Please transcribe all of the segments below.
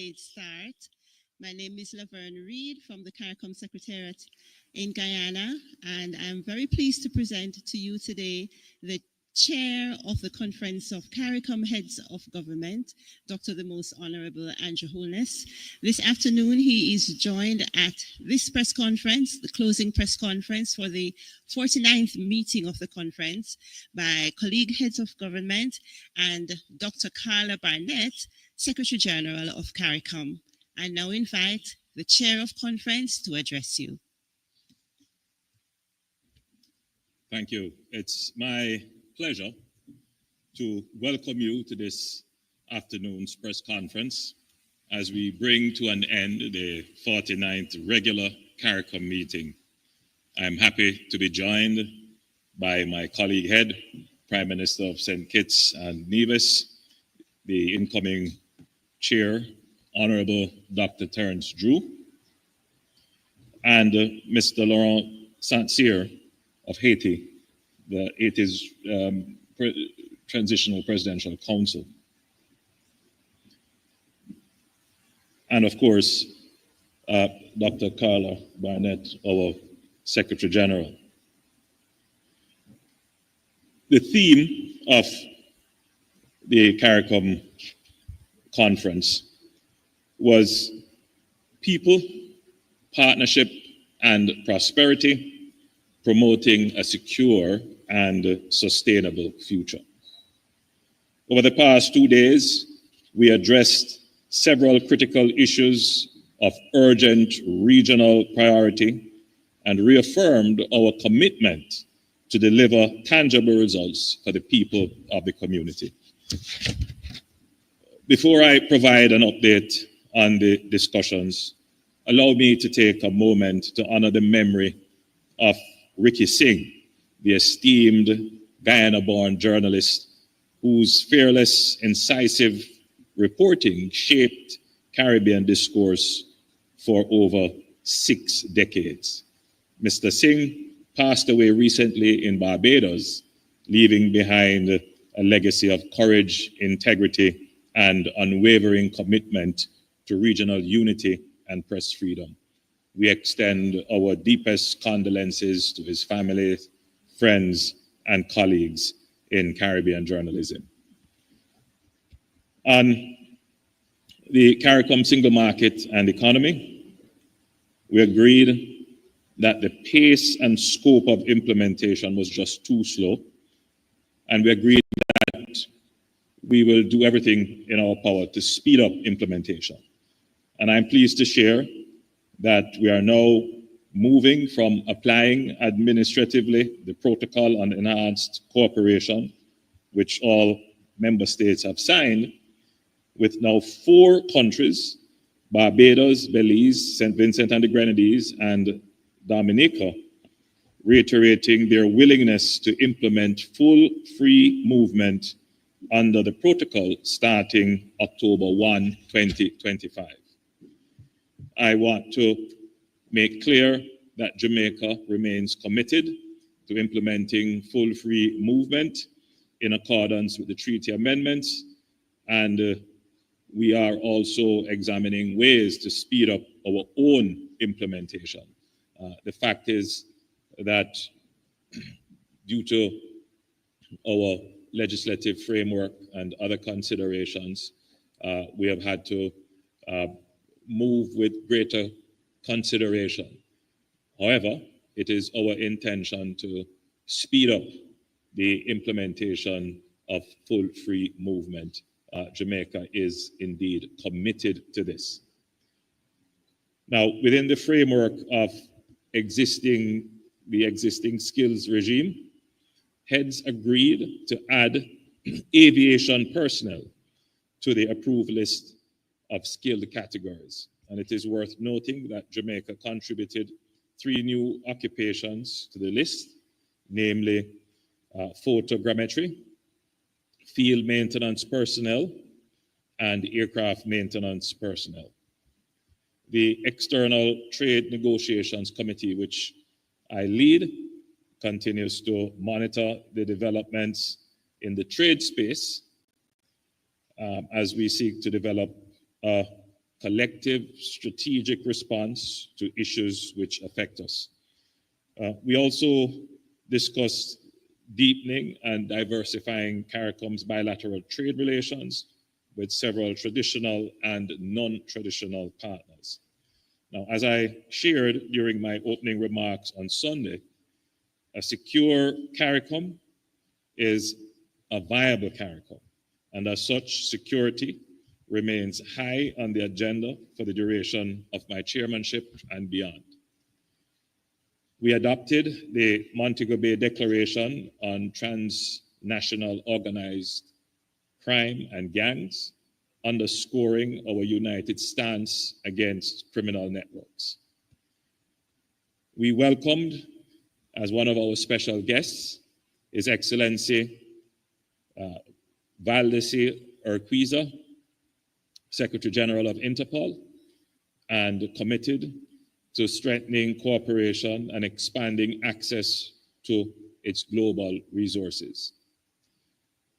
delayed start. My name is Laverne Reed from the CARICOM Secretariat in Guyana, and I'm very pleased to present to you today the Chair of the Conference of CARICOM Heads of Government, Dr. the Most Honorable Andrew Holness. This afternoon, he is joined at this press conference, the closing press conference for the 49th meeting of the conference, by colleague heads of government and Dr. Carla Barnett, Secretary General of CARICOM. I now invite the Chair of Conference to address you. Thank you. It's my pleasure to welcome you to this afternoon's press conference as we bring to an end the 49th regular CARICOM meeting. I'm happy to be joined by my colleague head, Prime Minister of St. Kitts and Nevis, the incoming chair, Honorable Dr. Terence Drew, and Mr. Laurent Saint-Cyr of Haiti, Haiti's Transitional Presidential Council. And of course, Dr. Carla Barnett, our Secretary General. The theme of the CARICOM conference was people, partnership, and prosperity, promoting a secure and sustainable future. Over the past 2 days, we addressed several critical issues of urgent regional priority and reaffirmed our commitment to deliver tangible results for the people of the community. Before I provide an update on the discussions, allow me to take a moment to honor the memory of Ricky Singh, the esteemed Guyana-born journalist whose fearless, incisive reporting shaped Caribbean discourse for over 6 decades. Mr. Singh passed away recently in Barbados, leaving behind a legacy of courage, integrity, and unwavering commitment to regional unity and press freedom. We extend our deepest condolences to his family, friends, and colleagues in Caribbean journalism. On the CARICOM single market and economy, we agreed that the pace and scope of implementation was just too slow, and we agreed that we will do everything in our power to speed up implementation. And I'm pleased to share that we are now moving from applying administratively the protocol on enhanced cooperation, which all member states have signed, with now 4 countries, Barbados, Belize, St. Vincent and the Grenadines, and Dominica, reiterating their willingness to implement full free movement under the protocol starting October 1, 2025. I want to make clear that Jamaica remains committed to implementing full free movement in accordance with the treaty amendments, and we are also examining ways to speed up our own implementation. The fact is that due to our legislative framework and other considerations, we have had to move with greater consideration. However, it is our intention to speed up the implementation of full free movement. Jamaica is indeed committed to this. Now, within the framework of the existing skills regime, heads agreed to add aviation personnel to the approved list of skilled categories. And it is worth noting that Jamaica contributed 3 new occupations to the list, namely photogrammetry, field maintenance personnel, and aircraft maintenance personnel. The External Trade Negotiations Committee, which I lead, continues to monitor the developments in the trade space as we seek to develop a collective strategic response to issues which affect us. We also discussed deepening and diversifying CARICOM's bilateral trade relations with several traditional and non-traditional partners. Now, as I shared during my opening remarks on Sunday, a secure CARICOM is a viable CARICOM, and as such, security remains high on the agenda for the duration of my chairmanship and beyond. We adopted the Montego Bay Declaration on Transnational Organized Crime and Gangs, underscoring our united stance against criminal networks. We welcomed, as one of our special guests, His Excellency Valdesi Urquiza, Secretary General of Interpol, and committed to strengthening cooperation and expanding access to its global resources.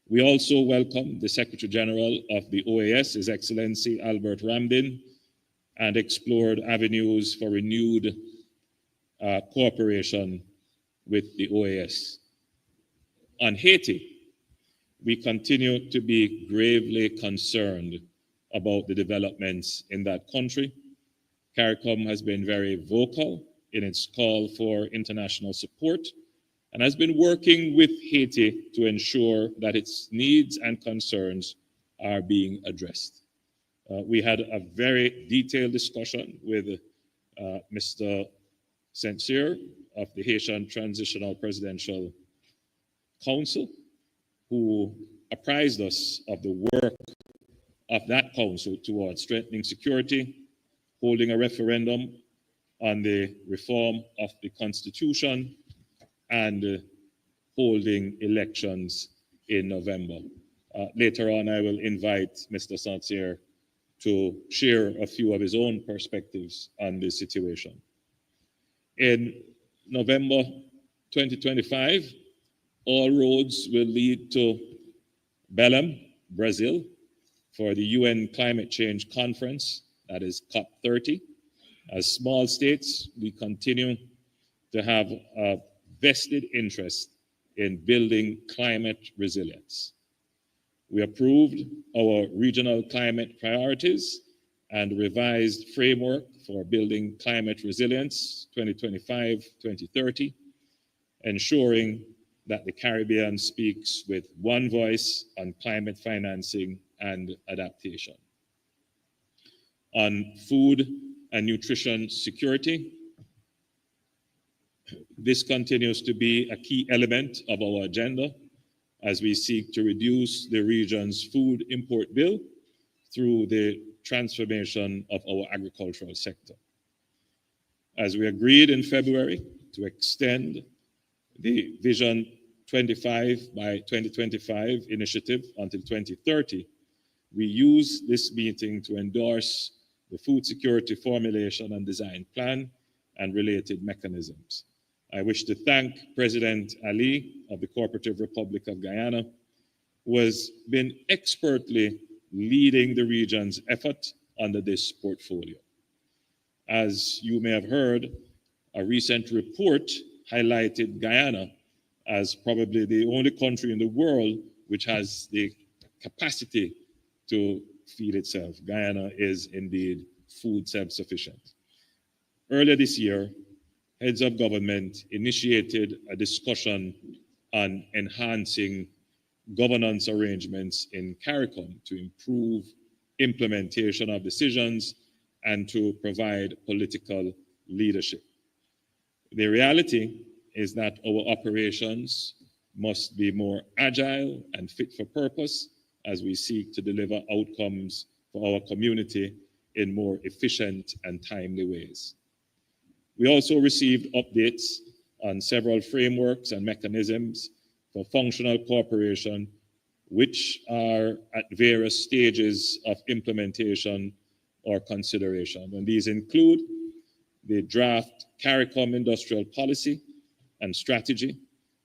We also welcome the Secretary General of the OAS, His Excellency Albert Ramdin, and explored avenues for renewed cooperation with the OAS. On Haiti, we continue to be gravely concerned about the developments in that country. CARICOM has been very vocal in its call for international support and has been working with Haiti to ensure that its needs and concerns are being addressed. We had a very detailed discussion with Mr. Saint-Cyr of the Haitian Transitional Presidential Council, who apprised us of the work of that council towards strengthening security, holding a referendum on the reform of the Constitution, and holding elections in November. Later on, I will invite Mr. Saint-Cyr to share a few of his own perspectives on this situation. In November 2025, all roads will lead to Belém, Brazil, for the UN Climate Change Conference, that is COP30. As small states, we continue to have a vested interest in building climate resilience. We approved our regional climate priorities and revised framework for building climate resilience 2025-2030, ensuring that the Caribbean speaks with one voice on climate financing and adaptation. On food and nutrition security, this continues to be a key element of our agenda as we seek to reduce the region's food import bill through the transformation of our agricultural sector. As we agreed in February to extend the Vision 25 by 2025 initiative until 2030, we use this meeting to endorse the Food Security Formulation and Design Plan and related mechanisms. I wish to thank President Ali of the Cooperative Republic of Guyana, who has been expertly leading the region's effort under this portfolio. As you may have heard, a recent report highlighted Guyana as probably the only country in the world which has the capacity to feed itself. Guyana is indeed food self-sufficient. Earlier this year, heads of government initiated a discussion on enhancing governance arrangements in CARICOM to improve implementation of decisions and to provide political leadership. The reality is that our operations must be more agile and fit for purpose as we seek to deliver outcomes for our community in more efficient and timely ways. We also received updates on several frameworks and mechanisms for functional cooperation, which are at various stages of implementation or consideration. And these include the draft CARICOM industrial policy and strategy,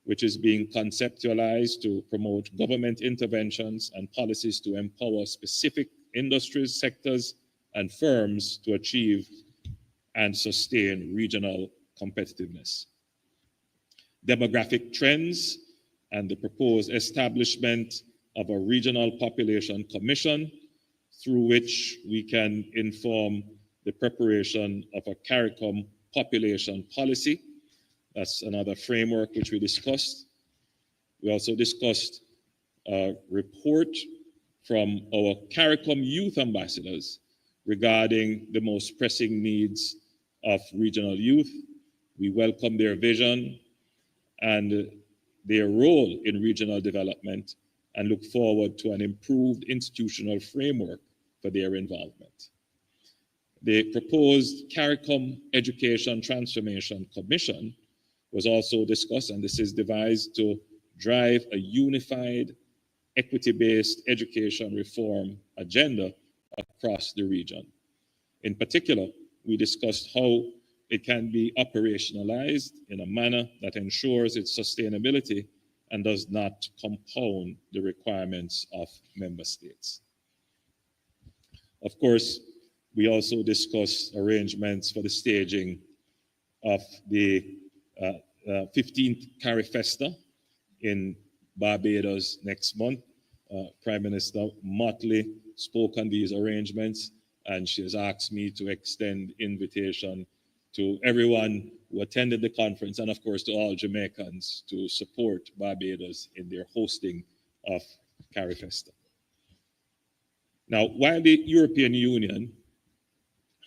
which is being conceptualized to promote government interventions and policies to empower specific industries, sectors, and firms to achieve and sustain regional competitiveness. Demographic trends and the proposed establishment of a regional population commission through which we can inform the preparation of a CARICOM population policy. That's another framework which we discussed. We also discussed a report from our CARICOM youth ambassadors regarding the most pressing needs of regional youth. We welcome their vision and their role in regional development and look forward to an improved institutional framework for their involvement. The proposed CARICOM Education Transformation Commission was also discussed, and this is devised to drive a unified, equity-based education reform agenda across the region. In particular, we discussed how it can be operationalized in a manner that ensures its sustainability and does not compound the requirements of member states. Of course, we also discussed arrangements for the staging of the 15th CARIFESTA in Barbados next month. Prime Minister Motley spoke on these arrangements, and she has asked me to extend invitation to everyone who attended the conference, and of course to all Jamaicans, to support Barbados in their hosting of CARIFESTA. Now, while the European Union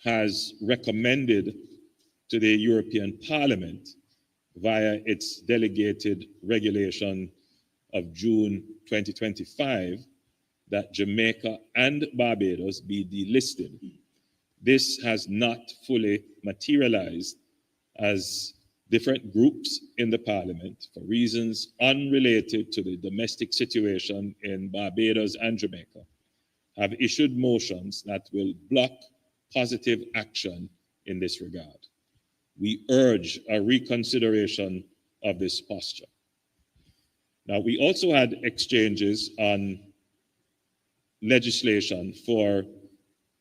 has recommended to the European Parliament via its delegated regulation of June 2025 that Jamaica and Barbados be delisted, this has not fully materialized, as different groups in the Parliament, for reasons unrelated to the domestic situation in Barbados and Jamaica, have issued motions that will block positive action in this regard. We urge a reconsideration of this posture. Now, we also had exchanges on legislation for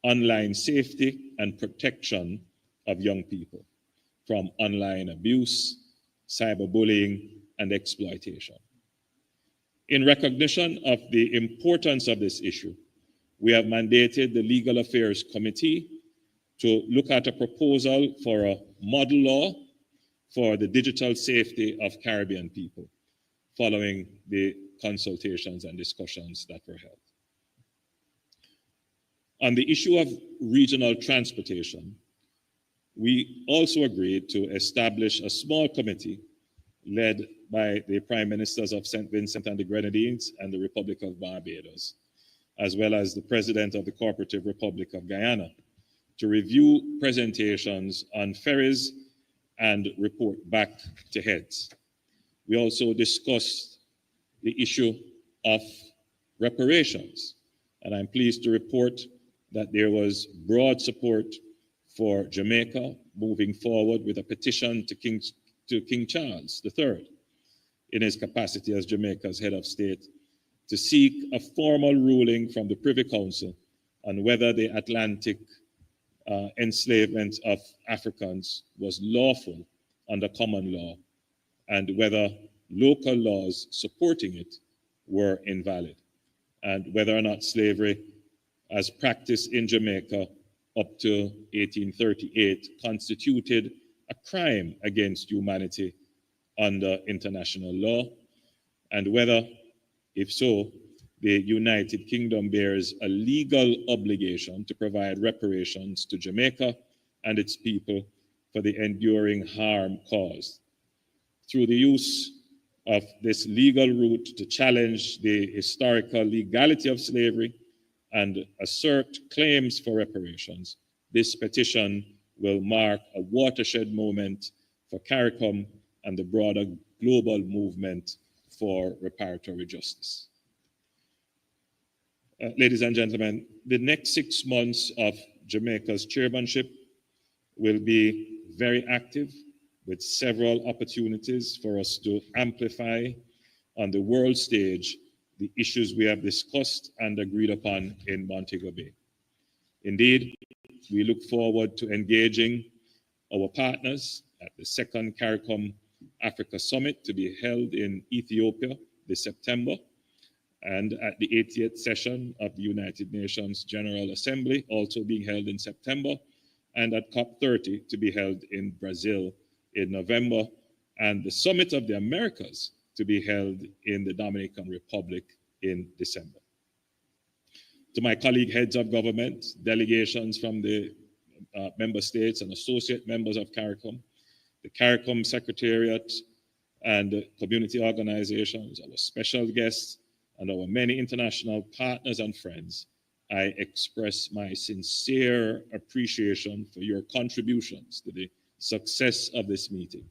online safety and protection of young people from online abuse, cyberbullying, and exploitation. In recognition of the importance of this issue, we have mandated the Legal Affairs Committee to look at a proposal for a model law for the digital safety of Caribbean people, following the consultations and discussions that were held. On the issue of regional transportation, we also agreed to establish a small committee led by the Prime Ministers of St. Vincent and the Grenadines and the Republic of Barbados, as well as the President of the Cooperative Republic of Guyana, to review presentations on ferries and report back to heads. We also discussed the issue of reparations, and I'm pleased to report that there was broad support for Jamaica moving forward with a petition to King Charles III in his capacity as Jamaica's head of state to seek a formal ruling from the Privy Council on whether the Atlantic enslavement of Africans was lawful under common law and whether local laws supporting it were invalid, and whether or not slavery as practiced in Jamaica up to 1838 constituted a crime against humanity under international law, and whether, if so, the United Kingdom bears a legal obligation to provide reparations to Jamaica and its people for the enduring harm caused. Through the use of this legal route to challenge the historical legality of slavery and assert claims for reparations, this petition will mark a watershed moment for CARICOM and the broader global movement for reparatory justice. Ladies and gentlemen, the next 6 months of Jamaica's chairmanship will be very active, with several opportunities for us to amplify on the world stage the issues we have discussed and agreed upon in Montego Bay. Indeed, we look forward to engaging our partners at the second CARICOM Africa Summit to be held in Ethiopia this September, and at the 80th session of the United Nations General Assembly, also being held in September, and at COP30 to be held in Brazil in November, and the Summit of the Americas to be held in the Dominican Republic in December. To my colleague heads of government, delegations from the member states and associate members of CARICOM, the CARICOM Secretariat and the community organizations, our special guests, and our many international partners and friends, I express my sincere appreciation for your contributions to the success of this meeting.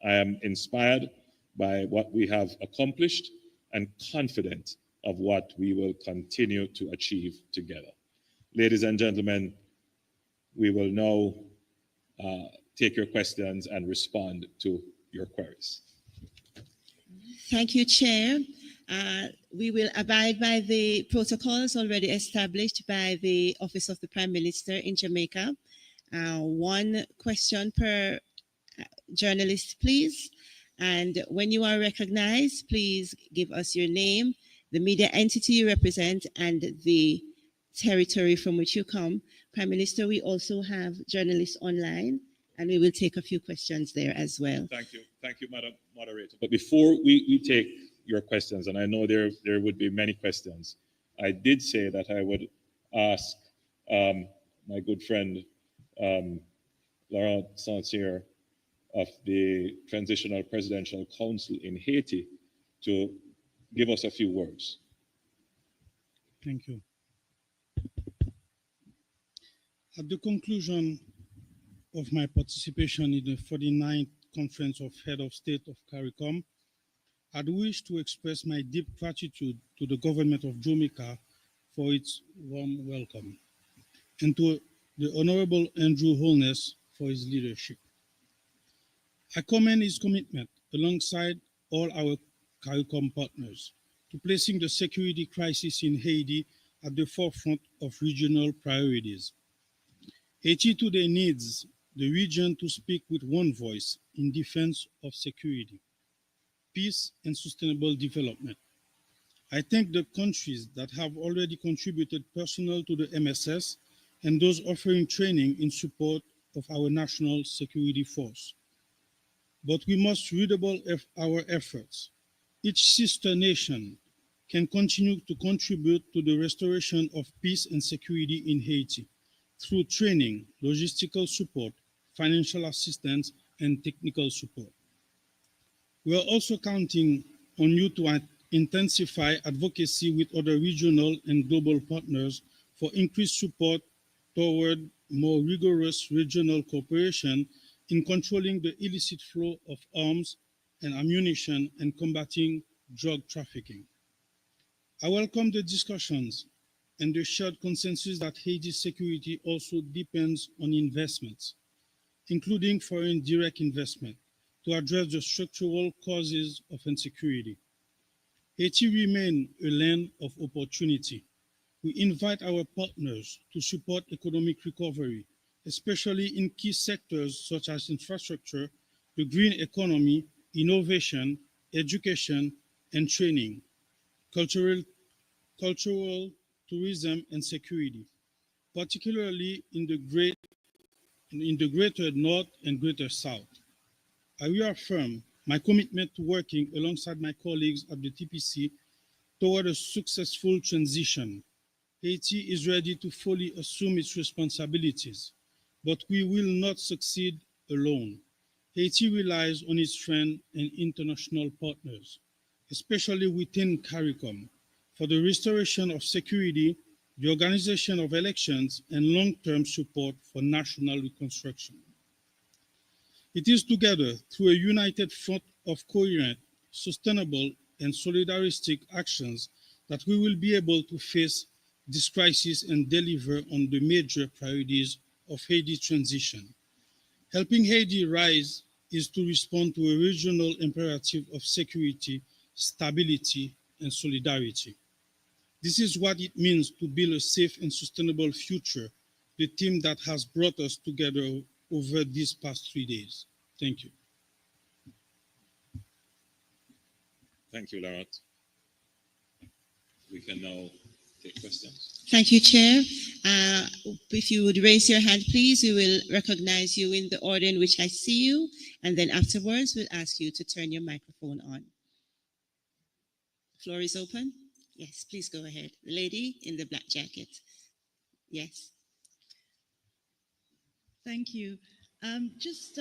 I am inspired by what we have accomplished and confident of what we will continue to achieve together. Ladies and gentlemen, we will now take your questions and respond to your queries. Thank you, Chair. We will abide by the protocols already established by the Office of the Prime Minister in Jamaica. One question per journalist, please. And when you are recognized, please give us your name, the media entity you represent, and the territory from which you come. Prime Minister, we also have journalists online, and we will take a few questions there as well. Thank you, Madam Moderator. But before we take your questions, and I know there would be many questions, I did say that I would ask my good friend Laurent Saint-Cyr of the Transitional Presidential Council in Haiti to give us a few words. Thank you. At the conclusion of my participation in the 49th Conference of Head of State of CARICOM, I'd wish to express my deep gratitude to the government of Jamaica for its warm welcome, and to the Honorable Andrew Holness for his leadership. I commend his commitment, alongside all our CARICOM partners, to placing the security crisis in Haiti at the forefront of regional priorities. Haiti today needs the region to speak with one voice in defense of security, peace, and sustainable development. I thank the countries that have already contributed personnel to the MSS and those offering training in support of our national security force. But we must redouble our efforts. Each sister nation can continue to contribute to the restoration of peace and security in Haiti through training, logistical support, financial assistance, and technical support. We are also counting on you to intensify advocacy with other regional and global partners for increased support toward more rigorous regional cooperation in controlling the illicit flow of arms and ammunition and combating drug trafficking. I welcome the discussions and the shared consensus that Haiti's security also depends on investments, including foreign direct investment, to address the structural causes of insecurity. Haiti remains a land of opportunity. We invite our partners to support economic recovery, especially in key sectors such as infrastructure, the green economy, innovation, education, and training, cultural tourism, and security, particularly in the greater North and greater South. I reaffirm my commitment to working alongside my colleagues at the TPC toward a successful transition. Haiti is ready to fully assume its responsibilities, but we will not succeed alone. Haiti relies on its friends and international partners, especially within CARICOM, for the restoration of security, the organization of elections, and long-term support for national reconstruction. It is together, through a united front of coherent, sustainable, and solidaristic actions, that we will be able to face this crisis and deliver on the major priorities of Haiti's transition. Helping Haiti rise is to respond to a regional imperative of security, stability, and solidarity. This is what it means to build a safe and sustainable future, the team that has brought us together over these past 3 days. Thank you. Thank you, Laurent. We can now take questions. Thank you, Chair. If you would raise your hand, please, we will recognize you in the order in which I see you, and then afterwards we'll ask you to turn your microphone on. Floor is open. Yes, please go ahead. The lady in the black jacket. Yes. Thank you. Just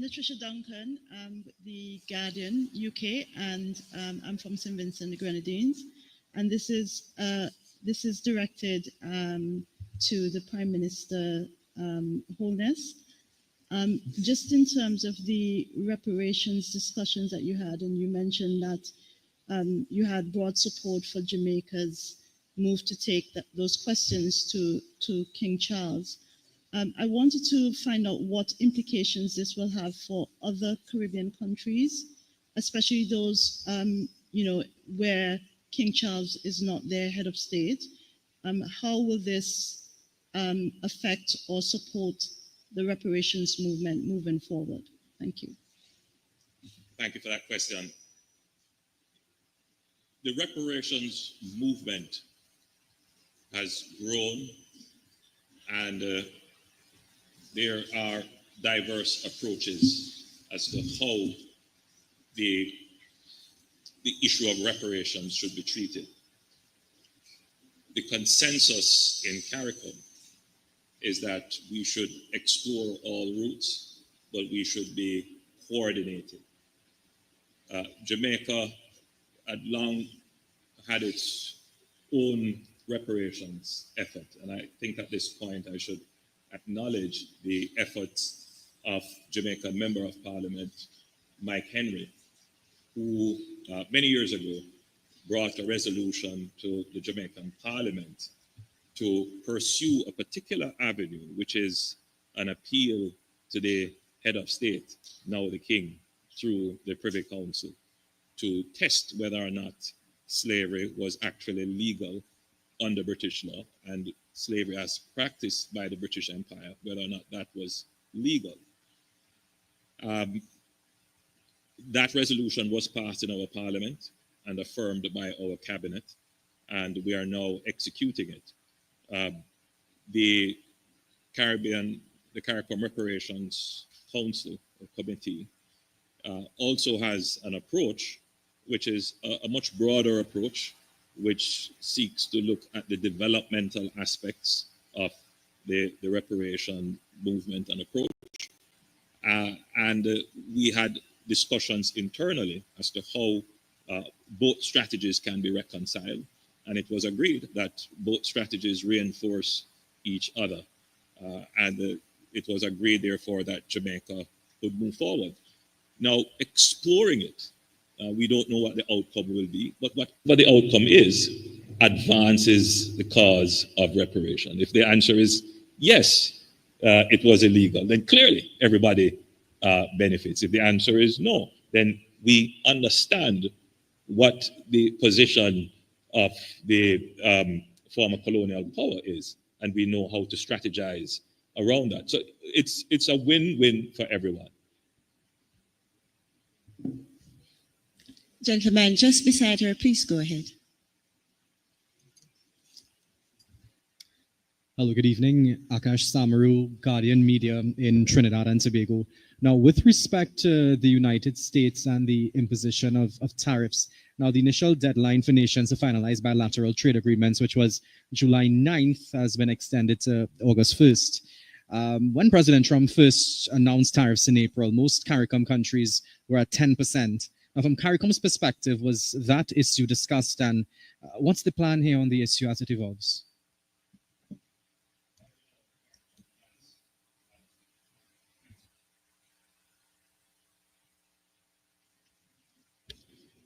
Natricia Duncan, The Guardian, UK, and I'm from St. Vincent, the Grenadines. And this is directed to the Prime Minister Holness. Just in terms of the reparations discussions that you had, and you mentioned that you had broad support for Jamaica's move to take those questions to King Charles. I wanted to find out what implications this will have for other Caribbean countries, especially those, where King Charles is not their head of state. How will this affect or support the reparations movement moving forward? Thank you. Thank you for that question. The reparations movement has grown, and there are diverse approaches as to how the issue of reparations should be treated. The consensus in CARICOM is that we should explore all routes, but we should be coordinated. Jamaica had long had its own reparations effort, and I think at this point I should acknowledge the efforts of Jamaica Member of Parliament Mike Henry, who many years ago brought a resolution to the Jamaican Parliament to pursue a particular avenue, which is an appeal to the head of state, now the king, through the Privy Council, to test whether or not slavery was actually legal under British law, and slavery as practiced by the British Empire, whether or not that was legal. That resolution was passed in our parliament and affirmed by our cabinet, and we are now executing it. The CARICOM Reparations Council or Committee also has an approach, which is a much broader approach, which seeks to look at the developmental aspects of the reparation movement and approach. And we had discussions internally as to how both strategies can be reconciled. And it was agreed that both strategies reinforce each other. And it was agreed, therefore, that Jamaica would move forward. Now, exploring it, we don't know what the outcome will be, but what the outcome is advances the cause of reparation. If the answer is yes, it was illegal, then clearly everybody benefits. If the answer is no, then we understand what the position of the former colonial power is, and we know how to strategize around that. So it's a win-win for everyone. Gentleman just beside her, please go ahead. Hello, good evening. Akash Samaru, Guardian Media in Trinidad and Tobago. Now, with respect to the United States and the imposition of tariffs, now the initial deadline for nations to finalize bilateral trade agreements, which was July 9th, has been extended to August 1st. When President Trump first announced tariffs in April, most CARICOM countries were at 10%. Now, from CARICOM's perspective, was that issue discussed, and what's the plan here on the issue as it evolves?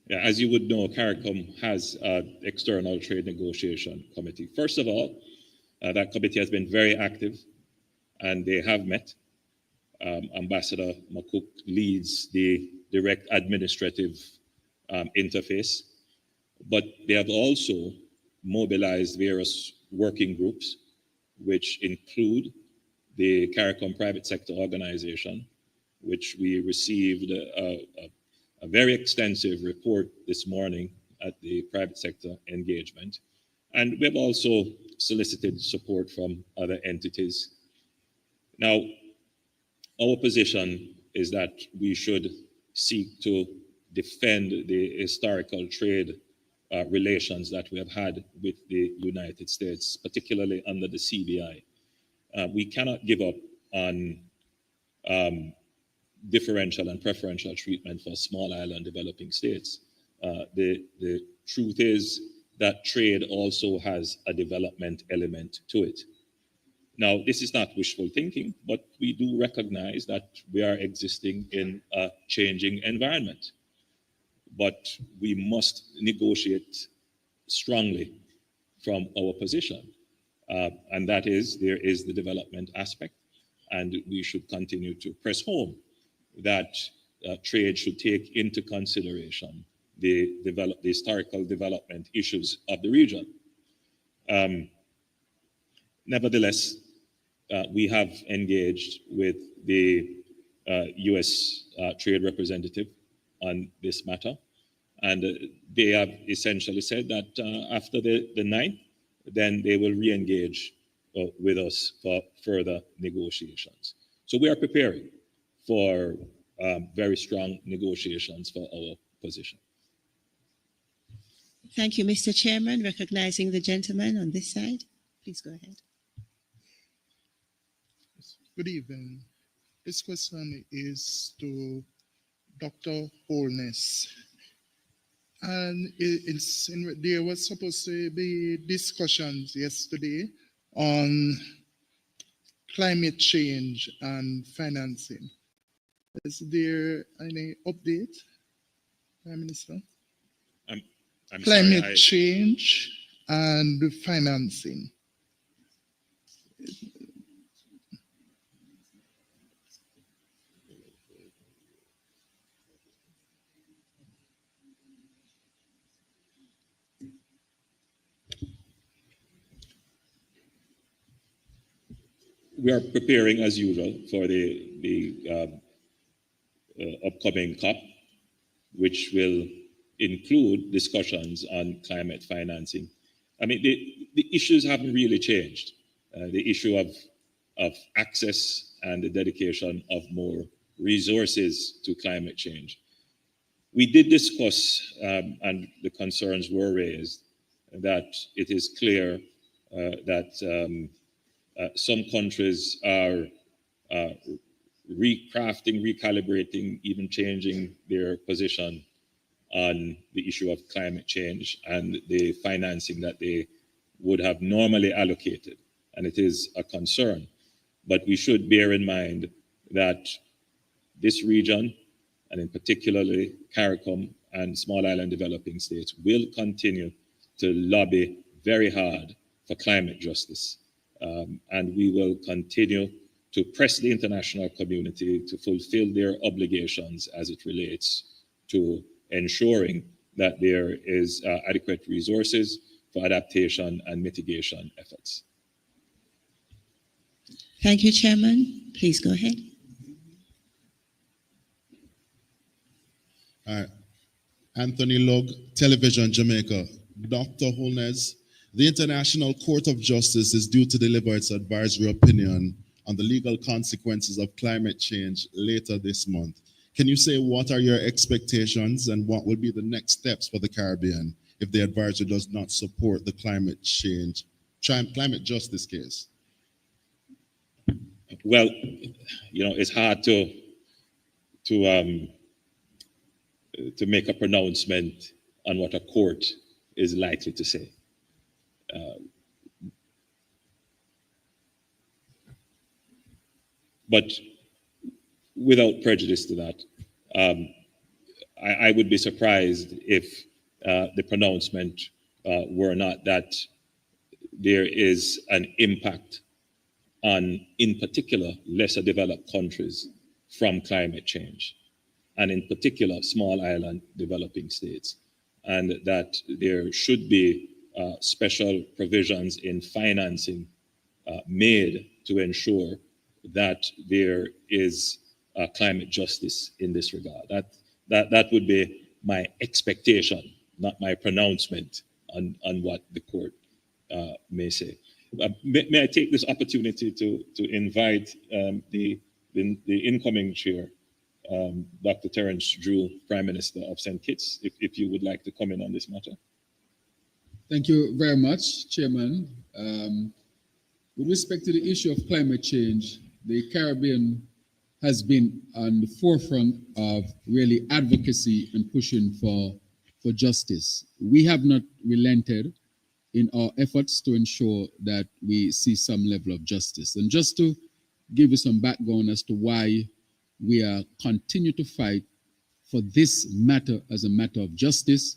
Yeah, as you would know, CARICOM has an external trade negotiation committee. First of all, that committee has been very active, and they have met. Ambassador McCook leads the direct administrative interface, but they have also mobilized various working groups which include the CARICOM private sector organization, which we received a very extensive report this morning at the private sector engagement. And we've also solicited support from other entities. Now, our position is that we should seek to defend the historical trade relations that we have had with the United States, particularly under the CBI. We cannot give up on differential and preferential treatment for small island developing states. The truth is that trade also has a development element to it. Now, this is not wishful thinking, but we do recognize that we are existing in a changing environment. But we must negotiate strongly from our position. And that is, there is the development aspect, and we should continue to press home that trade should take into consideration the historical development issues of the region. Nevertheless, we have engaged with the U.S. Trade Representative on this matter, and they have essentially said that after the 9th, then they will re-engage with us for further negotiations. So we are preparing for very strong negotiations for our position. Thank you, Mr. Chairman. Recognizing the gentleman on this side. Please go ahead. Good evening. This question is to Dr. Holness. And there was supposed to be discussions yesterday on climate change and financing. Is there any update, Prime Minister? I'm climate sorry, change and financing. We are preparing as usual for the upcoming COP, which will include discussions on climate financing. I mean, the issues haven't really changed. The issue of access and the dedication of more resources to climate change. We did discuss, and the concerns were raised, that it is clear that some countries are recrafting, recalibrating, even changing their position on the issue of climate change and the financing that they would have normally allocated. And it is a concern. But we should bear in mind that this region, and in particularly CARICOM and small island developing states, will continue to lobby very hard for climate justice. And we will continue to press the international community to fulfill their obligations as it relates to ensuring that there is adequate resources for adaptation and mitigation efforts. Thank you, Chairman. Please go ahead. All right. Anthony Log, Television Jamaica. Dr. Holness, the International Court of Justice is due to deliver its advisory opinion on the legal consequences of climate change later this month. Can you say what are your expectations and what will be the next steps for the Caribbean if the advisory does not support the climate justice case? Well, you know, it's hard to make a pronouncement on what a court is likely to say. But without prejudice to that, I would be surprised if the pronouncement were not that there is an impact on, in particular, lesser developed countries from climate change, and in particular, small island developing states, and that there should be special provisions in financing made to ensure that there is climate justice in this regard. That would be my expectation, not my pronouncement on what the court may say. May I take this opportunity to invite the incoming chair, Dr. Terence Drew, Prime Minister of St. Kitts, if you would like to comment on this matter. Thank you very much, Chairman. With respect to the issue of climate change, the Caribbean has been on the forefront of really advocacy and pushing for justice. We have not relented in our efforts to ensure that we see some level of justice. And just to give you some background as to why we are continue to fight for this matter as a matter of justice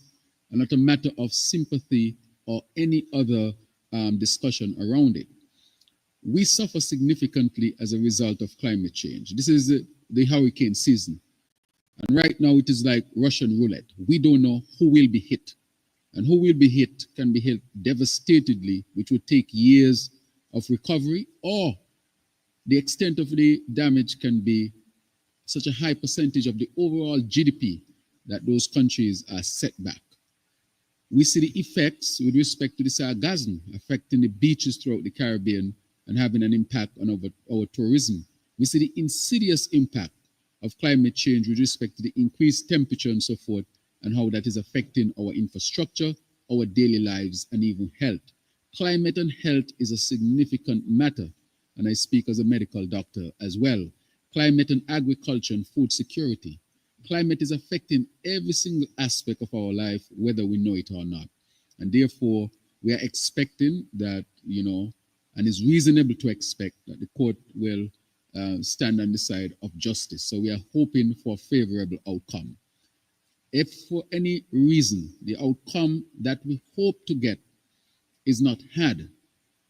and not a matter of sympathy or any other discussion around it. We suffer significantly as a result of climate change. This is the hurricane season. And right now it is like Russian roulette. We don't know who will be hit. And who will be hit can be hit devastatedly, which would take years of recovery, or the extent of the damage can be such a high percentage of the overall GDP that those countries are set back. We see the effects with respect to the sargassum affecting the beaches throughout the Caribbean and having an impact on our tourism. We see the insidious impact of climate change with respect to the increased temperature and so forth, and how that is affecting our infrastructure, our daily lives, and even health. Climate and health is a significant matter, and I speak as a medical doctor as well. Climate and agriculture and food security. Climate is affecting every single aspect of our life, whether we know it or not. And therefore, we are expecting that, and it's reasonable to expect that the court will stand on the side of justice. So we are hoping for a favorable outcome. If for any reason the outcome that we hope to get is not had,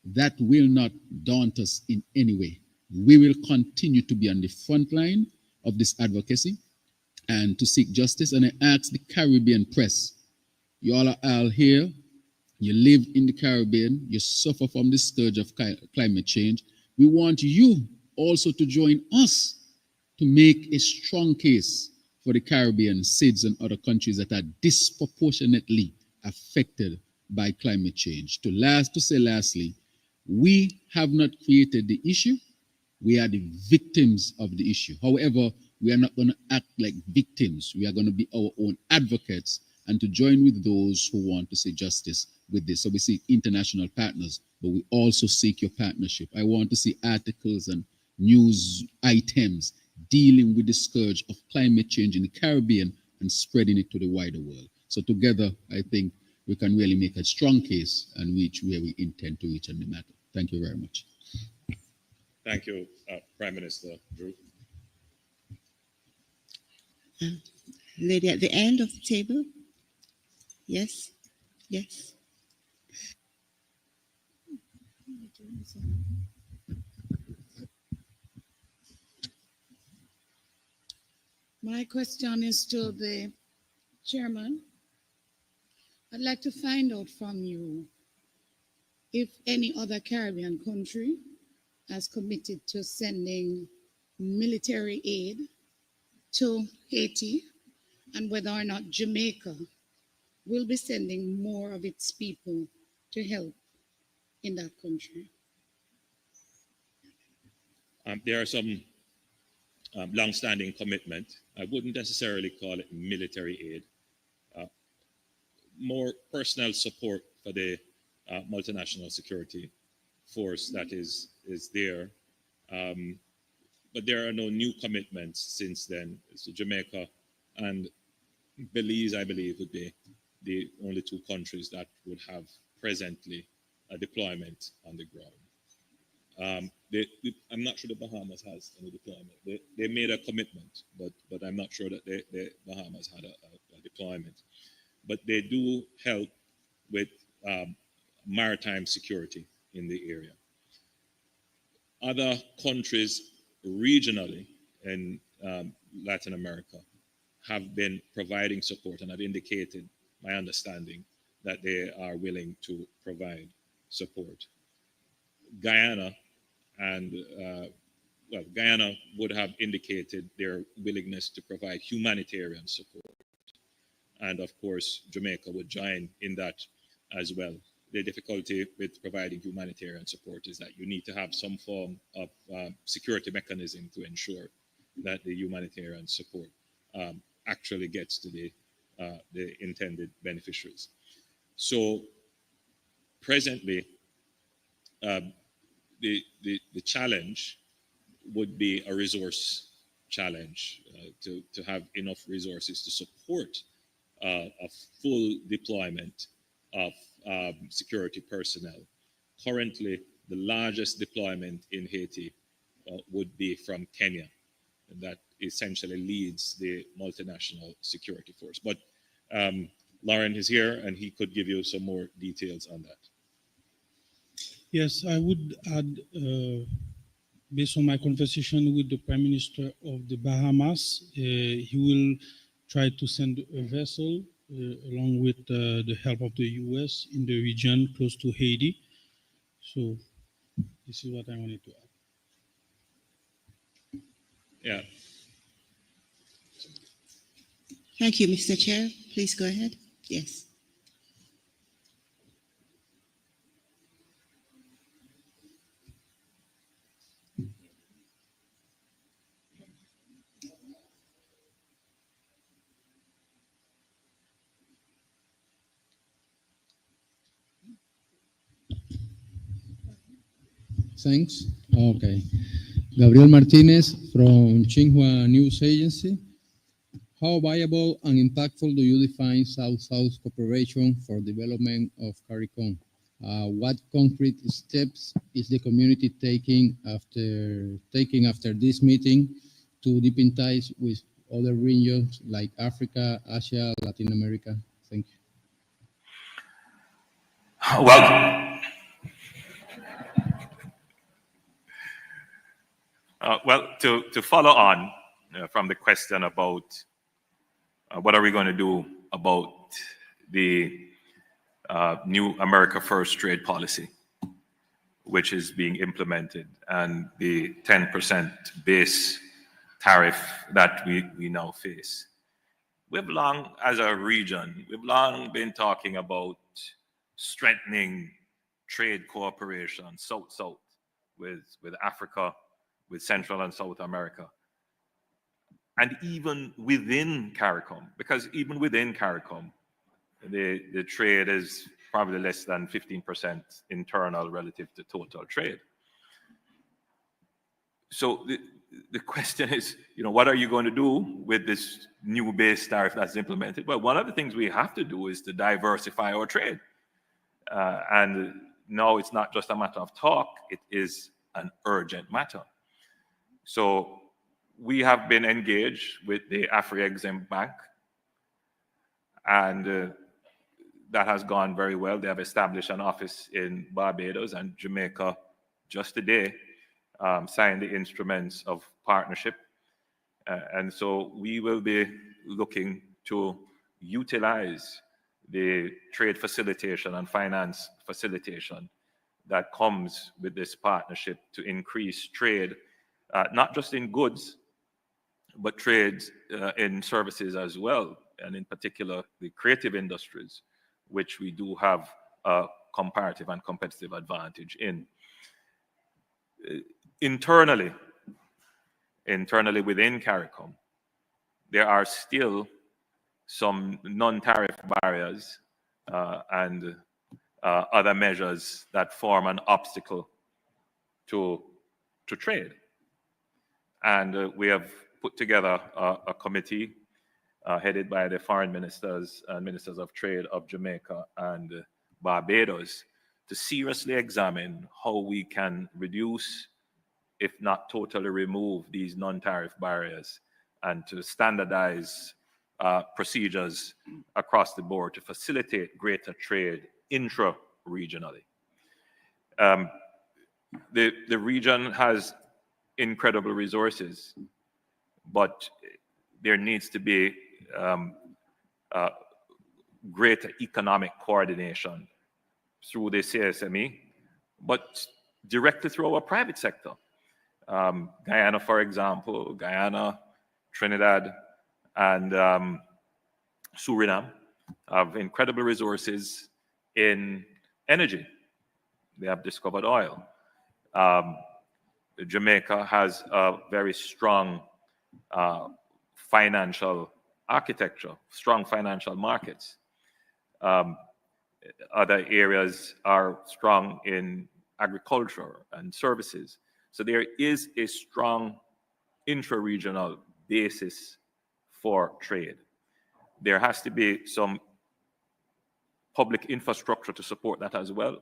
that will not daunt us in any way. We will continue to be on the front line of this advocacy and to seek justice. And I ask the Caribbean press, you all are all here, you live in the Caribbean, you suffer from the scourge of climate change. We want you also to join us to make a strong case for the Caribbean, SIDS, and other countries that are disproportionately affected by climate change. To say lastly, we have not created the issue. We are the victims of the issue. However, we are not going to act like victims. We are going to be our own advocates and to join with those who want to see justice with this. So we seek international partners, but we also seek your partnership. I want to see articles and news items dealing with the scourge of climate change in the Caribbean and spreading it to the wider world. So together, I think we can really make a strong case and reach where we intend to reach on the matter. Thank you very much. Thank you, Prime Minister Drew. Lady at the end of the table. Yes, yes. My question is to the chairman. I'd like to find out from you if any other Caribbean country has committed to sending military aid to Haiti, and whether or not Jamaica will be sending more of its people to help in that country. There are some long-standing commitment. I wouldn't necessarily call it military aid. More personnel support for the multinational security force that is there. But there are no new commitments since then. So Jamaica and Belize, I believe, would be the only two countries that would have presently a deployment on the ground. I'm not sure the Bahamas has any deployment. They made a commitment, but I'm not sure that the Bahamas had a deployment. But they do help with maritime security in the area. Other countries regionally in Latin America have been providing support and have indicated my understanding that they are willing to provide support. Guyana and Guyana would have indicated their willingness to provide humanitarian support. And of course, Jamaica would join in that as well. The difficulty with providing humanitarian support is that you need to have some form of security mechanism to ensure that the humanitarian support actually gets to the intended beneficiaries. So presently, the challenge would be a resource challenge to have enough resources to support a full deployment of security personnel. Currently, the largest deployment in Haiti would be from Kenya, and that essentially leads the multinational security force. But Lauren is here, and he could give you some more details on that. Yes, I would add, based on my conversation with the Prime Minister of the Bahamas, he will try to send a vessel along with the help of the US in the region close to Haiti. So this is what I wanted to add. Yeah. Thank you, Mr. Chair. Please go ahead. Yes. Thanks. Okay. Gabriel Martinez from Xinhua News Agency. How viable and impactful do you define South-South cooperation for development of CARICOM? What concrete steps is the community taking after this meeting to deepen ties with other regions like Africa, Asia, Latin America? Thank you. Well, to follow on from the question about what are we going to do about the new America First trade policy, which is being implemented, and the 10% base tariff that we now face. We've long, as a region, we've long been talking about strengthening trade cooperation, South-South, with Africa, with Central and South America. And even within CARICOM, because even within CARICOM, the trade is probably less than 15% internal relative to total trade. So the question is, what are you going to do with this new base tariff that's implemented? Well, one of the things we have to do is to diversify our trade. And no, it's not just a matter of talk, it is an urgent matter. So we have been engaged with the Afri-Exim Bank, and that has gone very well. They have established an office in Barbados, and Jamaica just today signed the instruments of partnership. And so we will be looking to utilize the trade facilitation and finance facilitation that comes with this partnership to increase trade, not just in goods, but trade in services as well, and in particular the creative industries, which we do have a comparative and competitive advantage in. Internally within CARICOM, there are still some non-tariff barriers and other measures that form an obstacle to trade. And we have put together a committee headed by the foreign ministers and ministers of trade of Jamaica and Barbados to seriously examine how we can reduce, if not totally remove, these non-tariff barriers, and to standardize procedures across the board to facilitate greater trade intra-regionally. The region has incredible resources, but there needs to be greater economic coordination through the CSME, but directly through our private sector. Guyana, for example, Guyana, Trinidad, and Suriname have incredible resources in energy. They have discovered oil. Jamaica has a very strong financial architecture, strong financial markets. Other areas are strong in agriculture and services. So there is a strong intra-regional basis for trade. There has to be some public infrastructure to support that as well.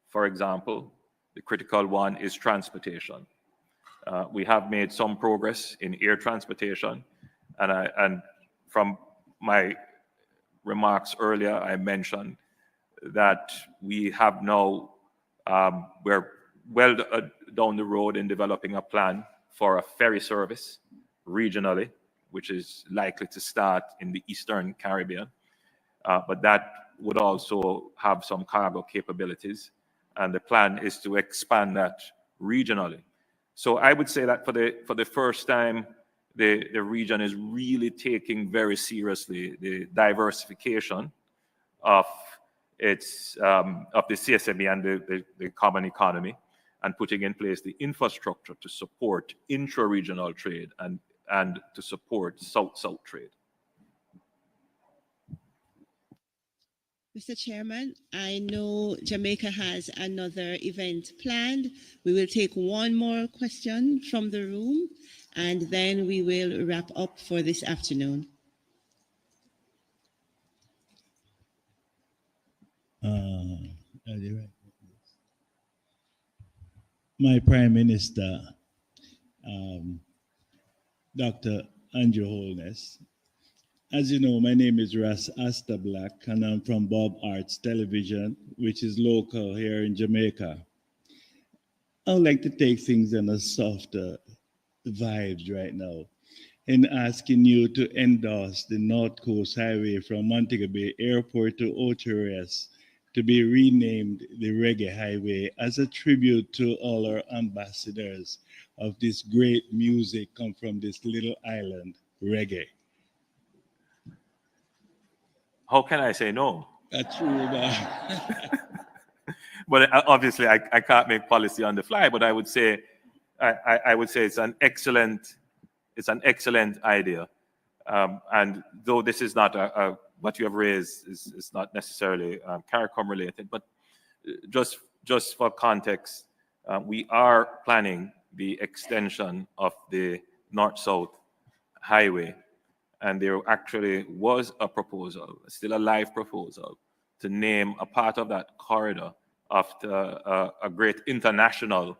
For example, the critical one is transportation. We have made some progress in air transportation, and from my remarks earlier, I mentioned that we have now, we're well down the road in developing a plan for a ferry service regionally, which is likely to start in the Eastern Caribbean. But that would also have some cargo capabilities, and the plan is to expand that regionally. So I would say that for the first time, the region is really taking very seriously the diversification of its of the CSME and the common economy, and putting in place the infrastructure to support intra-regional trade and to support South-South trade. Mr. Chairman, I know Jamaica has another event planned. We will take one more question from the room, and then we will wrap up for this afternoon. My Prime Minister, Dr. Andrew Holness. As you know, my name is Ras Asta Black, and I'm from Bob Arts Television, which is local here in Jamaica. I would like to take things on a softer vibes right now in asking you to endorse the North Coast Highway from Montego Bay Airport to Ocho-Rios to be renamed the Reggae Highway as a tribute to all our ambassadors of this great music come from this little island, reggae. How can I say no? That's true. But obviously, I can't make policy on the fly. But I would say, I would say it's an excellent idea. And though this is not what you have raised is not necessarily CARICOM related, but just for context, we are planning the extension of the North-South Highway. And there actually was a proposal, still a live proposal, to name a part of that corridor after a great international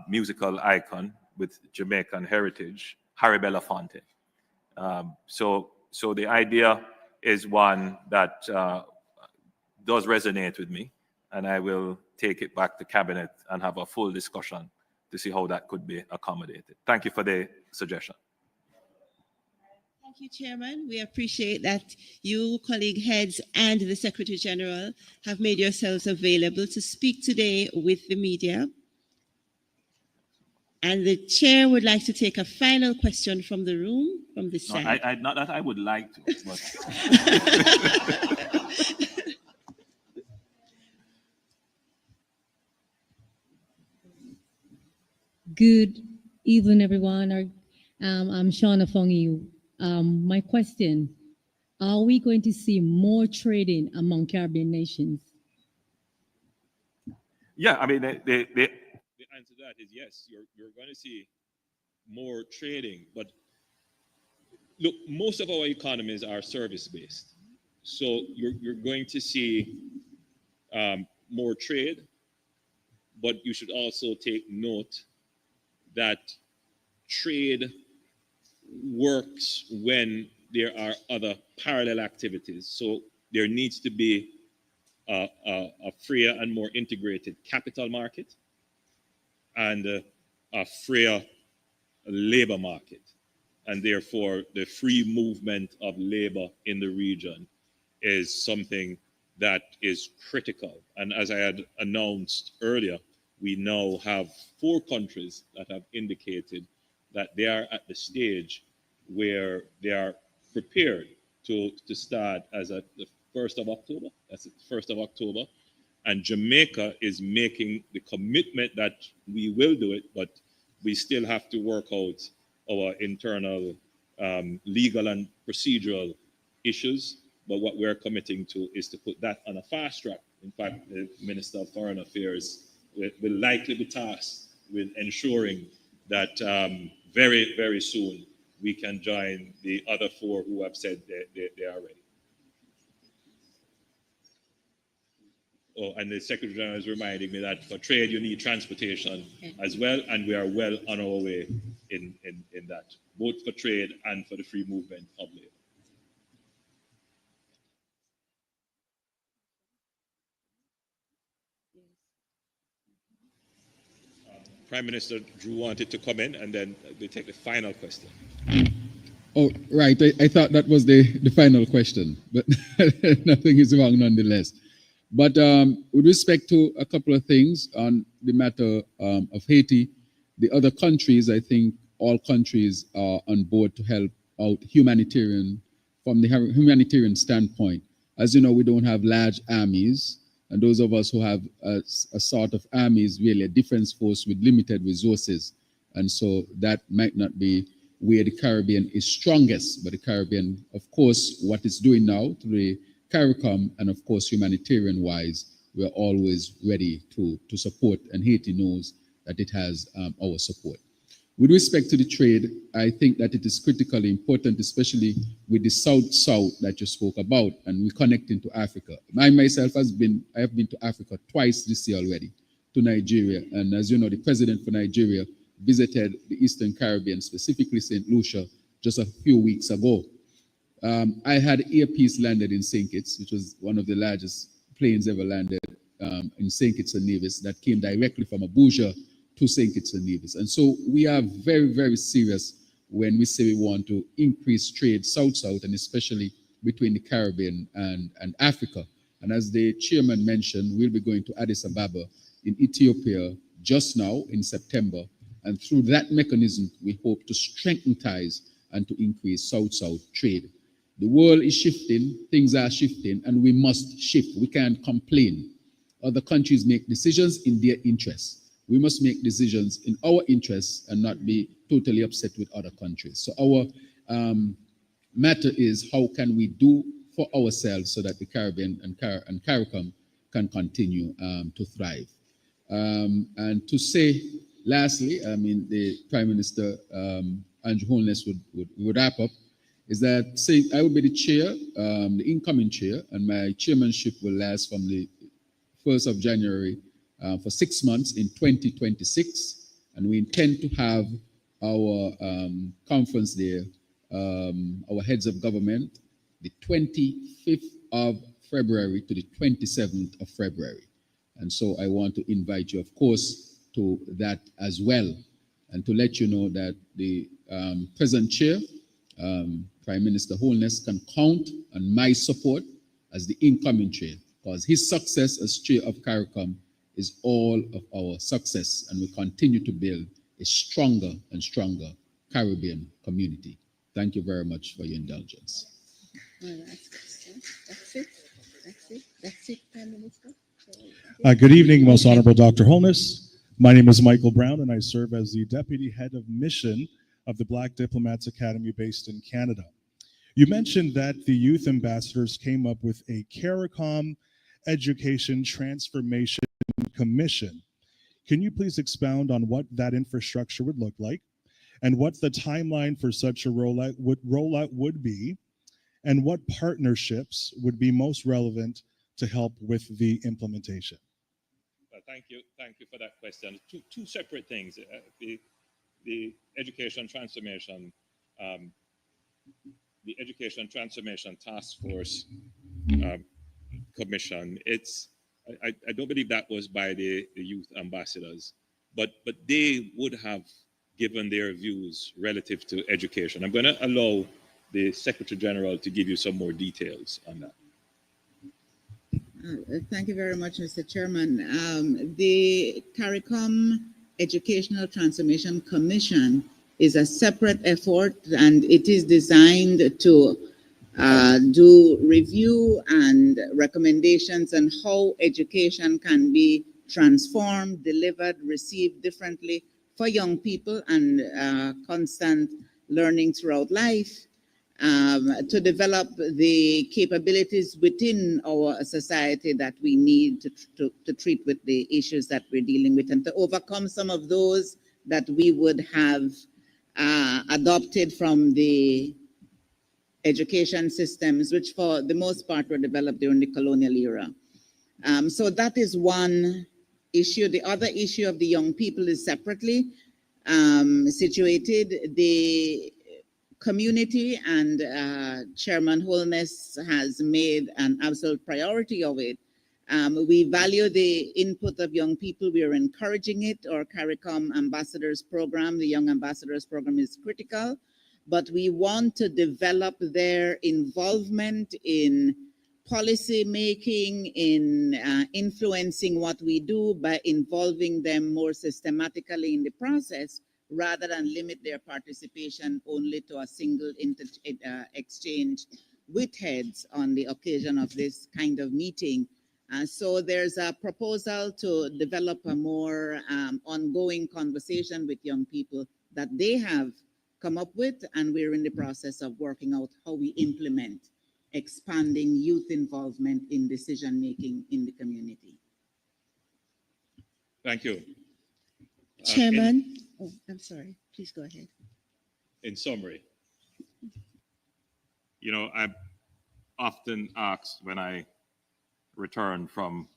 musical icon with Jamaican heritage, Harry Belafonte. So the idea is one that does resonate with me, and I will take it back to Cabinet and have a full discussion to see how that could be accommodated. Thank you for the suggestion. Thank you, Chairman. We appreciate that you, colleague heads, and the Secretary General have made yourselves available to speak today with the media. And the chair would like to take a final question from the room, from this side. Not that I would like to, but... Good evening, everyone. I'm Shauna Fongi. My question, are we going to see more trading among Caribbean nations? Yeah, I mean, the answer to that is yes. You're going to see more trading, but look, most of our economies are service-based. So you're going to see more trade, but you should also take note that trade works when there are other parallel activities. So there needs to be a freer and more integrated capital market and a freer labor market. And therefore, the free movement of labor in the region is something that is critical. And as I had announced earlier, we now have 4 countries that have indicated that they are at the stage where they are prepared to start as at the 1st of October. That's the 1st of October. And Jamaica is making the commitment that we will do it, but we still have to work out our internal legal and procedural issues. But what we're committing to is to put that on a fast track. In fact, the Minister of Foreign Affairs will likely be tasked with ensuring that very, very soon we can join the other 4 who have said they are ready. Oh, and the Secretary General is reminding me that for trade, you need transportation as well, and we are well on our way in that, both for trade and for the free movement of labor. Prime Minister Drew wanted to come in, and then we take the final question. Oh, right. I thought that was the final question, but nothing is wrong nonetheless. But with respect to a couple of things on the matter of Haiti, the other countries, I think all countries are on board to help out from the humanitarian standpoint. As you know, we don't have large armies, and those of us who have a sort of army is really a defense force with limited resources. And so that might not be where the Caribbean is strongest, but the Caribbean, of course, what it's doing now through the CARICOM, and of course, humanitarian-wise, we're always ready to support, and Haiti knows that it has our support. With respect to the trade, I think that it is critically important, especially with the South-South that you spoke about, and we're connecting to Africa. I myself I have been to Africa twice this year already, to Nigeria, and as you know, the president for Nigeria visited the Eastern Caribbean, specifically St. Lucia, just a few weeks ago. I had Air Peace landed in St. Kitts, which was one of the largest planes ever landed in St. Kitts and Nevis, that came directly from Abuja to St. Kitts and Nevis. And so we are very, very serious when we say we want to increase trade South-South, and especially between the Caribbean and Africa. And as the chairman mentioned, we'll be going to Addis Ababa in Ethiopia just now in September. And through that mechanism, we hope to strengthen ties and to increase South-South trade. The world is shifting, things are shifting, and we must shift. We can't complain. Other countries make decisions in their interests. We must make decisions in our interests and not be totally upset with other countries. So our matter is, how can we do for ourselves so that the Caribbean and CARICOM can continue to thrive? And to say, lastly, I mean, the Prime Minister, Andrew Holness, would wrap up, is that say I will be the chair, the incoming chair, and my chairmanship will last from the 1st of January for 6 months in 2026. And we intend to have our conference there, our heads of government, the 25th of February to the 27th of February. And so I want to invite you, of course, to that as well, and to let you know that the present chair, Prime Minister Holness, can count on my support as the incoming chair, because his success as chair of CARICOM is all of our success, and we continue to build a stronger and stronger Caribbean community. Thank you very much for your indulgence. That's it, Prime Minister. Good evening, Most Honorable Dr. Holness. My name is Michael Brown, and I serve as the Deputy Head of Mission of the Black Diplomats Academy based in Canada. You mentioned that the youth ambassadors came up with a CARICOM Education Transformation Commission. Can you please expound on what that infrastructure would look like, and what the timeline for such a rollout would be, and what partnerships would be most relevant to help with the implementation? Well, thank you for that question. Two separate things. The Education Transformation, Task Force Commission. I don't believe that was by the youth ambassadors, but they would have given their views relative to education. I'm going to allow the Secretary General to give you some more details on that. Thank you very much, Mr. Chairman. The CARICOM Educational Transformation Commission is a separate effort, and it is designed to do review and recommendations on how education can be transformed, delivered, received differently for young people, and constant learning throughout life. To develop the capabilities within our society that we need to treat with the issues that we're dealing with, and to overcome some of those that we would have adopted from the education systems, which for the most part were developed during the colonial era. So that is one issue. The other issue of the young people is separately situated. The community and Chairman Holness has made an absolute priority of it. We value the input of young people. We are encouraging it. Our CARICOM Ambassadors Program, the Young Ambassadors Program, is critical, but we want to develop their involvement in policy making, in influencing what we do by involving them more systematically in the process, rather than limit their participation only to a single exchange with heads on the occasion of this kind of meeting. So there's a proposal to develop a more ongoing conversation with young people that they have come up with, and we're in the process of working out how we implement expanding youth involvement in decision making in the community. Thank you. Chairman, I'm sorry, please go ahead. In summary, you know, I'm often asked when I return from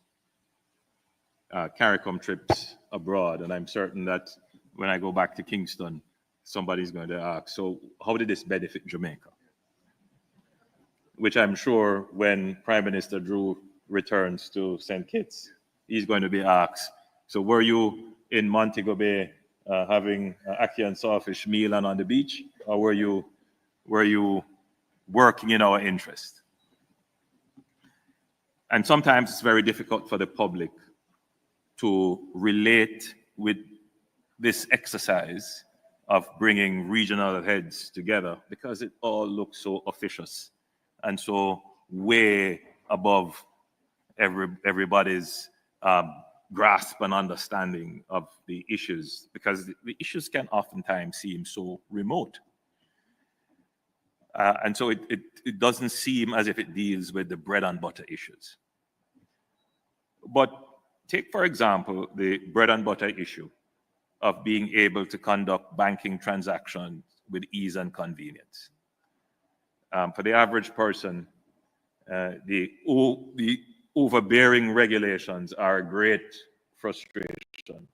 CARICOM trips abroad, and I'm certain that when I go back to Kingston, somebody's going to ask, so how did this benefit Jamaica? Which I'm sure when Prime Minister Drew returns to St. Kitts, he's going to be asked, so were you in Montego Bay having ackee and sawfish meal and on the beach, or were you working in our interest? And sometimes it's very difficult for the public to relate with this exercise of bringing regional heads together, because it all looks so officious and so way above everybody's grasp and understanding of the issues, because the issues can oftentimes seem so remote. And so it doesn't seem as if it deals with the bread and butter issues. But take, for example, the bread and butter issue of being able to conduct banking transactions with ease and convenience. For the average person, the overbearing regulations are a great frustration.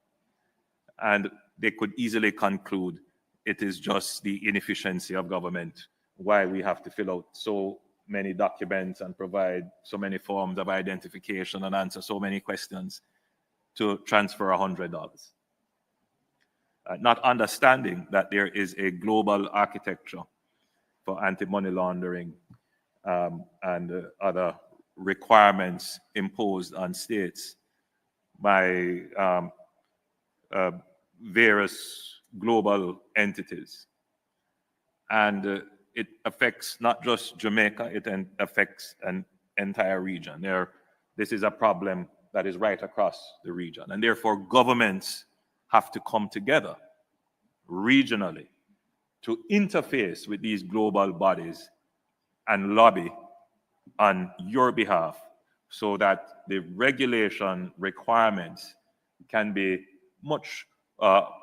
And they could easily conclude it is just the inefficiency of government, why we have to fill out so many documents and provide so many forms of identification and answer so many questions to transfer $100. Not understanding that there is a global architecture for anti-money laundering and other requirements imposed on states by various global entities. And it affects not just Jamaica, it affects an entire region. This is a problem that is right across the region. And therefore, governments have to come together regionally to interface with these global bodies and lobby on your behalf so that the regulation requirements can be much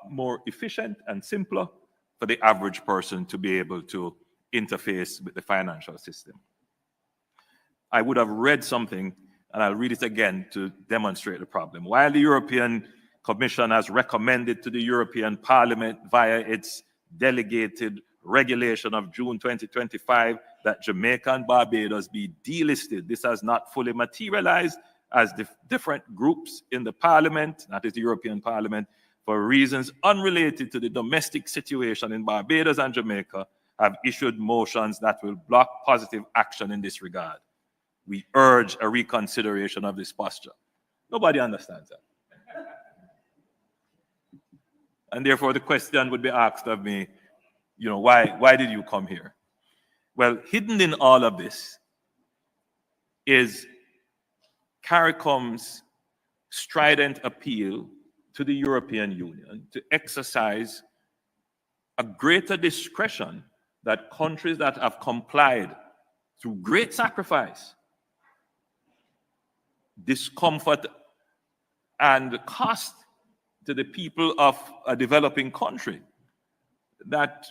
more efficient and simpler for the average person to be able to interface with the financial system. I would have read something, and I'll read it again to demonstrate the problem. While the European Commission has recommended to the European Parliament via its delegated regulation of June 2025 that Jamaica and Barbados be delisted, this has not fully materialized as different groups in the Parliament, that is the European Parliament, for reasons unrelated to the domestic situation in Barbados and Jamaica, have issued motions that will block positive action in this regard. we urge a reconsideration of this posture. Nobody understands that. And therefore, the question would be asked of me, why did you come here? Well, hidden in all of this is CARICOM's strident appeal to the European Union to exercise a greater discretion that countries that have complied through great sacrifice, discomfort, and cost to the people of a developing country, that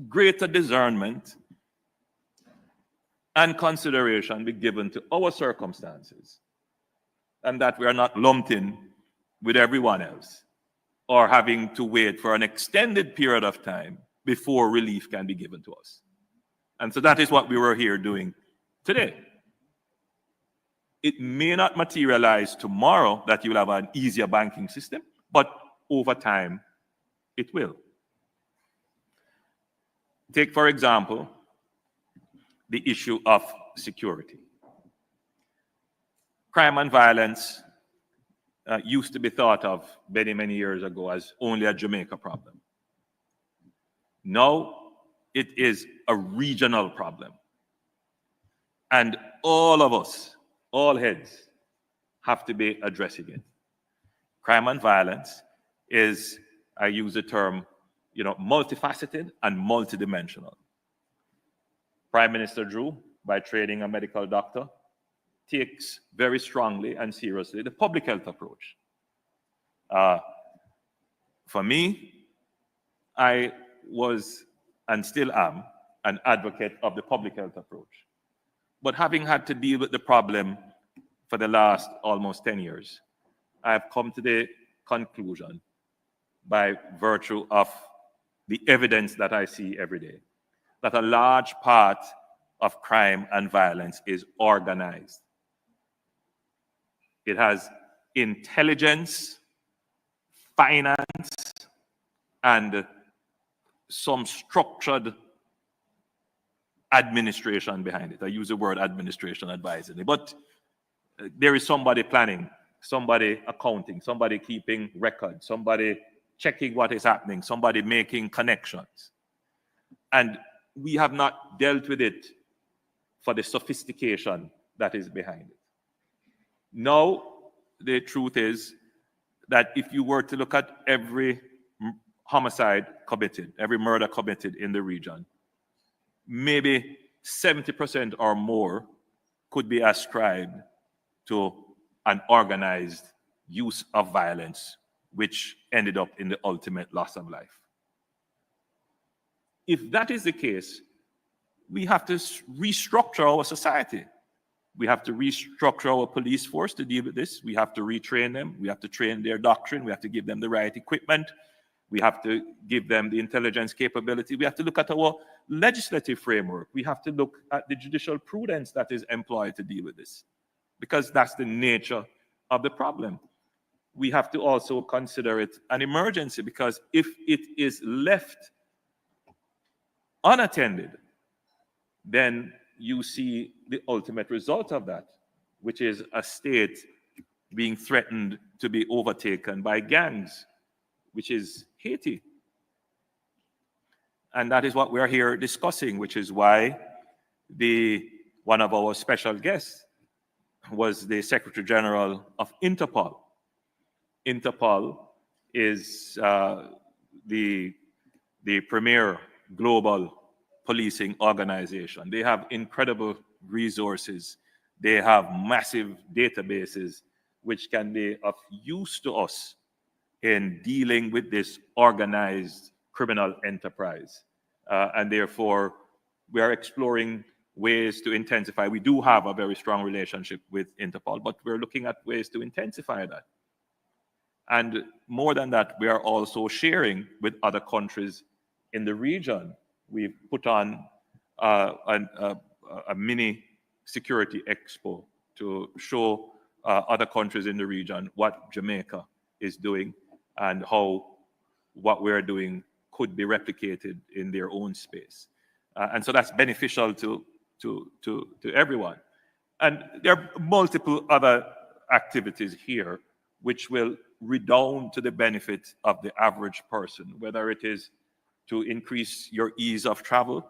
greater discernment and consideration be given to our circumstances, and that we are not lumped in with everyone else or having to wait for an extended period of time before relief can be given to us. And so that is what we were here doing today. It may not materialize tomorrow that you'll have an easier banking system, but over time, it will. Take, for example, the issue of security. Crime and violence used to be thought of many, many years ago as only a Jamaica problem. Now, it is a regional problem. And all of us, all heads, have to be addressing it. Crime and violence is, I use the term, multifaceted and multidimensional. Prime Minister Drew, by training a medical doctor, takes very strongly and seriously the public health approach. For me, I was and still am an advocate of the public health approach. But having had to deal with the problem for the last almost 10 years, I have come to the conclusion, by virtue of the evidence that I see every day, that a large part of crime and violence is organized. It has intelligence, finance, and some structured administration behind it. I use the word administration advisedly, but there is somebody planning, somebody accounting, somebody keeping records, somebody checking what is happening, somebody making connections. And we have not dealt with it for the sophistication that is behind it. Now, the truth is that if you were to look at every homicide committed, every murder committed in the region, maybe 70% or more could be ascribed to an organized use of violence, which ended up in the ultimate loss of life. If that is the case, we have to restructure our society. We have to restructure our police force to deal with this. We have to retrain them. We have to train their doctrine. We have to give them the right equipment. We have to give them the intelligence capability. We have to look at our legislative framework. We have to look at the judicial prudence that is employed to deal with this, because that's the nature of the problem. We have to also consider it an emergency, because if it is left unattended, then you see the ultimate result of that, which is a state being threatened to be overtaken by gangs, which is Haiti. And that is what we're here discussing, which is why one of our special guests was the Secretary General of Interpol. Interpol is the premier global policing organization. They have incredible resources. They have massive databases which can be of use to us in dealing with this organized criminal enterprise. And therefore, we are exploring ways to intensify. We do have a very strong relationship with Interpol, but we're looking at ways to intensify that. And more than that, we are also sharing with other countries in the region. We've put on a mini security expo to show other countries in the region what Jamaica is doing and how what we're doing could be replicated in their own space. And so that's beneficial to everyone. And there are multiple other activities here which will redound to the benefit of the average person, whether it is to increase your ease of travel,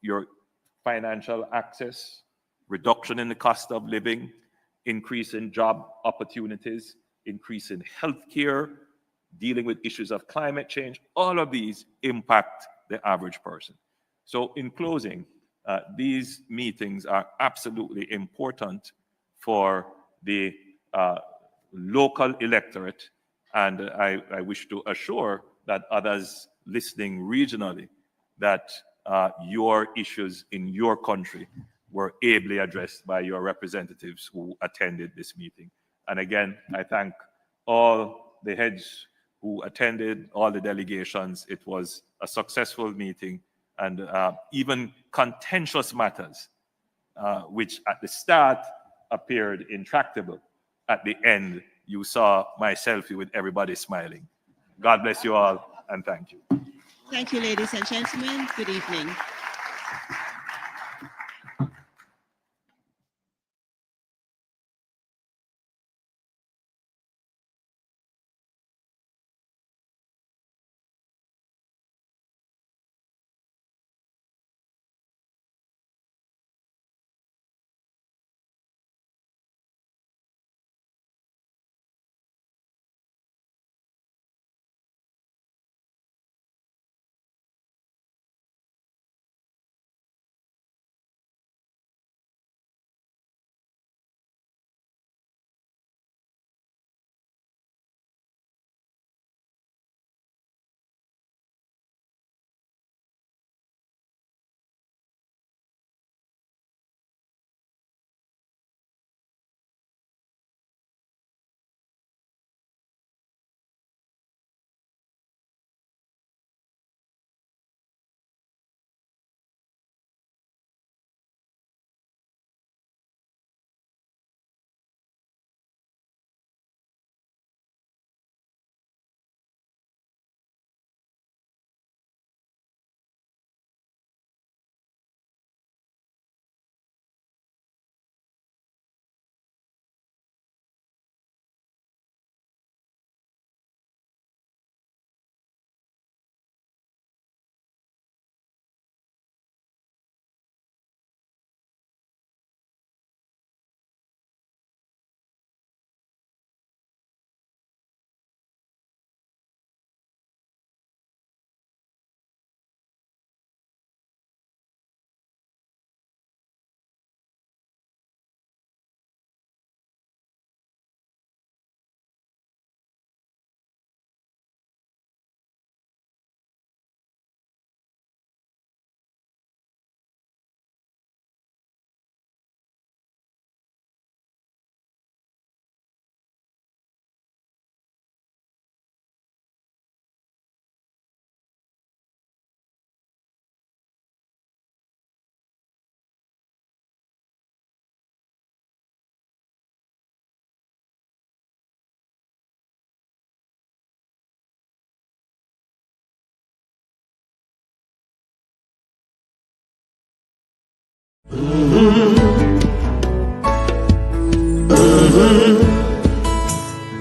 your financial access, reduction in the cost of living, increase in job opportunities, increase in healthcare, dealing with issues of climate change. All of these impact the average person. So in closing, these meetings are absolutely important for the local electorate, and I wish to assure that others listening regionally that your issues in your country were ably addressed by your representatives who attended this meeting. And again, I thank all the heads who attended, all the delegations. It was a successful meeting, and even contentious matters, which at the start appeared intractable, at the end, you saw my selfie with everybody smiling. God bless you all, and thank you. Thank you, ladies and gentlemen. Good evening.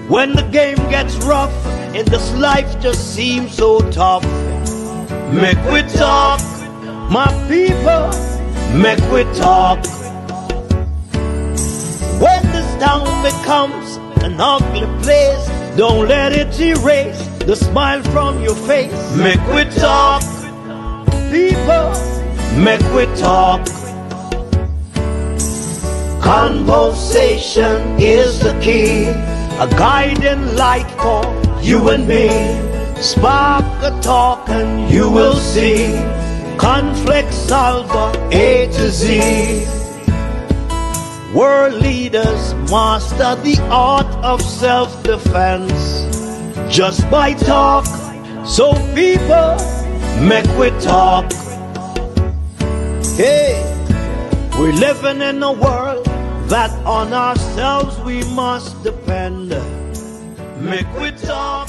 When the game gets rough and this life just seems so tough, make we talk, my people, make we talk. When this town becomes an ugly place, don't let it erase the smile from your face. Make we talk, people, make we talk. Conversation is the key, a guiding light for you and me. Spark a talk and you will see. Conflict solver A to Z. World leaders master the art of self-defense just by talk. So people, make we talk. Hey, we're living in a world that on ourselves we must depend. Make we talk.